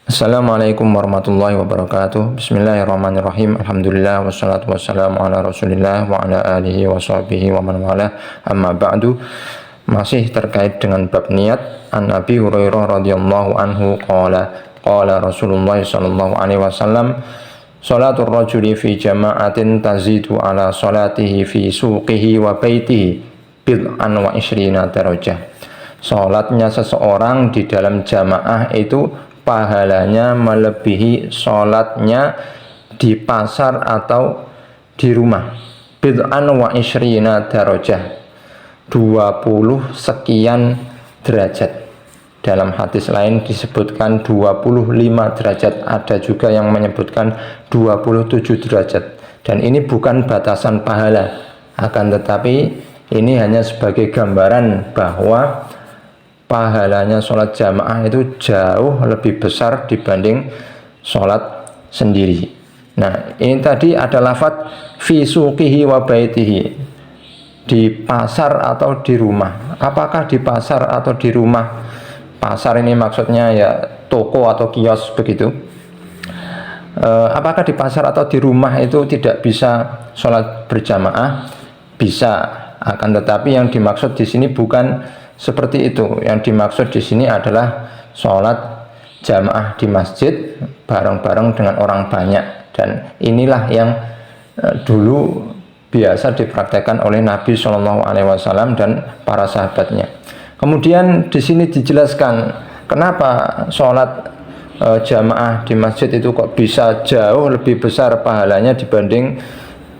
Assalamualaikum warahmatullahi wabarakatuh. Bismillahirrahmanirrahim. Alhamdulillah wassalatu wassalamu ala Rasulillah wa ala alihi wa sahbihi wa man walah. Amma ba'du. Masih terkait dengan bab niat. An Abi Hurairah radhiyallahu anhu qala Rasulullah sallallahu alaihi wasallam, salatul rajuli fi jama'atin tazidu ala salatihi fi suqihi wa baitihi bid'an wa ishrina darajah. Salatnya seseorang di dalam jamaah itu pahalanya melebihi sholatnya di pasar atau di rumah. Bid'an wa ishrina darajah, 20 sekian derajat. Dalam hadis lain disebutkan 25 derajat, ada juga yang menyebutkan 27 derajat. Dan ini bukan batasan pahala, akan tetapi ini hanya sebagai gambaran bahwa pahalanya sholat jamaah itu jauh lebih besar dibanding sholat sendiri. Nah, ini tadi ada lafadz fi suqihi wa baitihi, di pasar atau di rumah. Apakah di pasar atau di rumah? Pasar ini maksudnya ya toko atau kios begitu. Apakah di pasar atau di rumah itu tidak bisa sholat berjamaah? Bisa, akan tetapi yang dimaksud di sini bukan seperti itu. Yang dimaksud di sini adalah sholat jamaah di masjid bareng-bareng dengan orang banyak, dan inilah yang dulu biasa dipraktekkan oleh Nabi Shallallahu Alaihi Wasallam dan para sahabatnya. Kemudian di sini dijelaskan kenapa sholat jamaah di masjid itu kok bisa jauh lebih besar pahalanya dibanding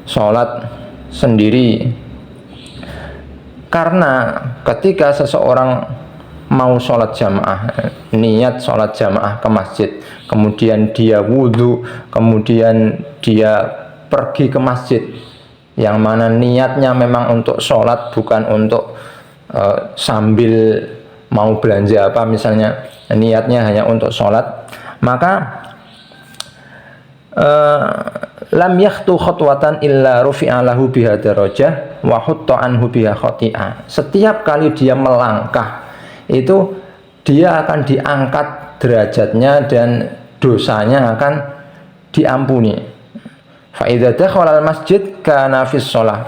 sholat sendiri. Karena ketika seseorang mau sholat jamaah, niat sholat jamaah ke masjid, kemudian dia wudhu, kemudian dia pergi ke masjid, yang mana niatnya memang untuk sholat, bukan untuk sambil mau belanja apa misalnya, niatnya hanya untuk sholat, maka lam yakhtu khutwatan illa rufi'a lahu biha darajah wa hutta anhu biha khati'ah. Setiap kali dia melangkah itu dia akan diangkat derajatnya dan dosanya akan diampuni. Fa idza dakhala al masjid kana fi shalah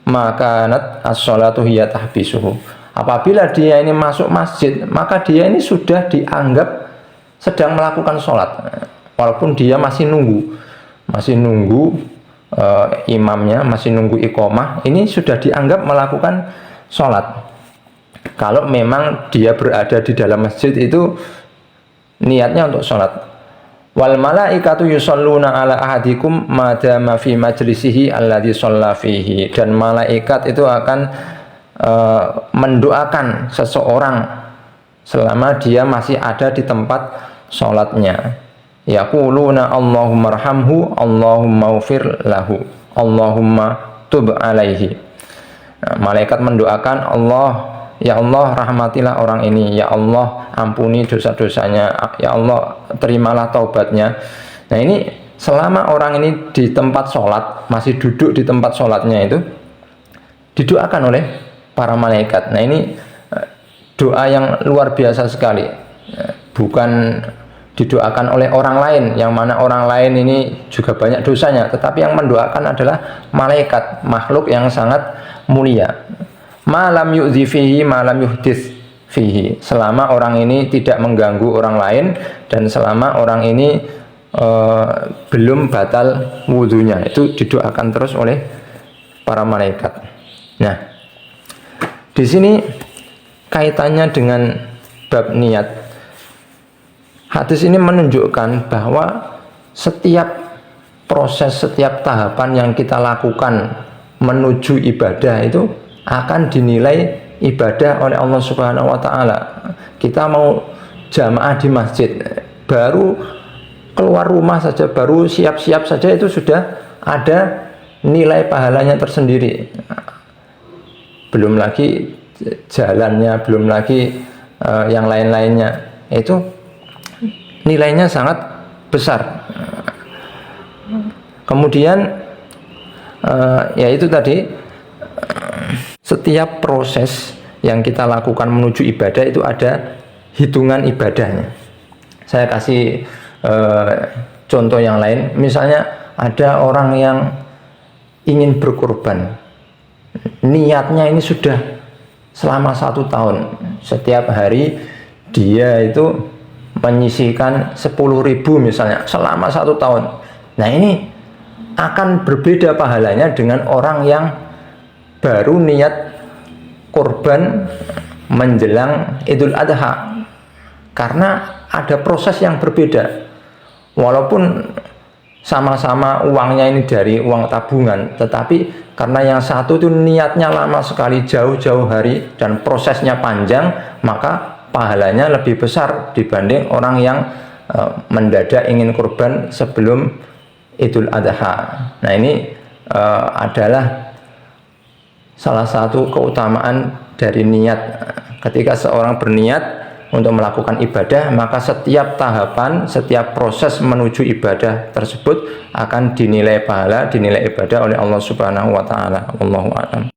maka kanat as-shalatu hiya tahbisuhu. Apabila dia ini masuk masjid, maka dia ini sudah dianggap sedang melakukan sholat, walaupun dia masih nunggu imamnya, masih nunggu iqomah. Ini sudah dianggap melakukan sholat. Kalau memang dia berada di dalam masjid itu niatnya untuk sholat. Wal malaikatu yusalluna ala ahadikum madama fi majlisihi alladhi shalla fihi. Dan malaikat itu akan mendoakan seseorang selama dia masih ada di tempat sholatnya. Yaquluna Allahumma arhamhu, Allahumma ufir lahu, Allahumma tub alaihi. Nah, malaikat mendoakan, ya Allah rahmatilah orang ini, ya Allah ampuni dosa-dosanya, ya Allah terimalah taubatnya. Nah, ini selama orang ini di tempat sholat, masih duduk di tempat sholatnya itu didoakan oleh para malaikat. Nah, ini doa yang luar biasa sekali, bukan didoakan oleh orang lain, yang mana orang lain ini juga banyak dosanya, tetapi yang mendoakan adalah malaikat, makhluk yang sangat mulia. Malam yu'dzi fihi malam yuhdits fihi, selama orang ini tidak mengganggu orang lain dan selama orang ini belum batal wudhunya, itu didoakan terus oleh para malaikat. Nah, di sini kaitannya dengan bab niat. Hadis ini menunjukkan bahwa setiap proses, setiap tahapan yang kita lakukan menuju ibadah itu akan dinilai ibadah oleh Allah Subhanahu wa taala. Kita mau jamaah di masjid, baru keluar rumah saja, baru siap-siap saja itu sudah ada nilai pahalanya tersendiri. Belum lagi jalannya, belum lagi yang lain-lainnya. Itu nilainya sangat besar. Kemudian ya itu tadi, setiap proses yang kita lakukan menuju ibadah itu ada hitungan ibadahnya. Saya kasih contoh yang lain. Misalnya ada orang yang ingin berkurban, niatnya ini sudah selama 1 tahun, setiap hari dia itu menyisihkan 10.000 misalnya selama 1 tahun. Nah, ini akan berbeda pahalanya dengan orang yang baru niat kurban menjelang Idul Adha, karena ada proses yang berbeda. Walaupun sama-sama uangnya ini dari uang tabungan, tetapi karena yang satu itu niatnya lama sekali, jauh-jauh hari, dan prosesnya panjang, maka pahalanya lebih besar dibanding orang yang mendadak ingin kurban sebelum Idul Adha. Nah, ini adalah salah satu keutamaan dari niat. Ketika seorang berniat untuk melakukan ibadah, maka setiap tahapan, setiap proses menuju ibadah tersebut akan dinilai pahala, dinilai ibadah oleh Allah Subhanahu wa taala. Wallahu a'lam.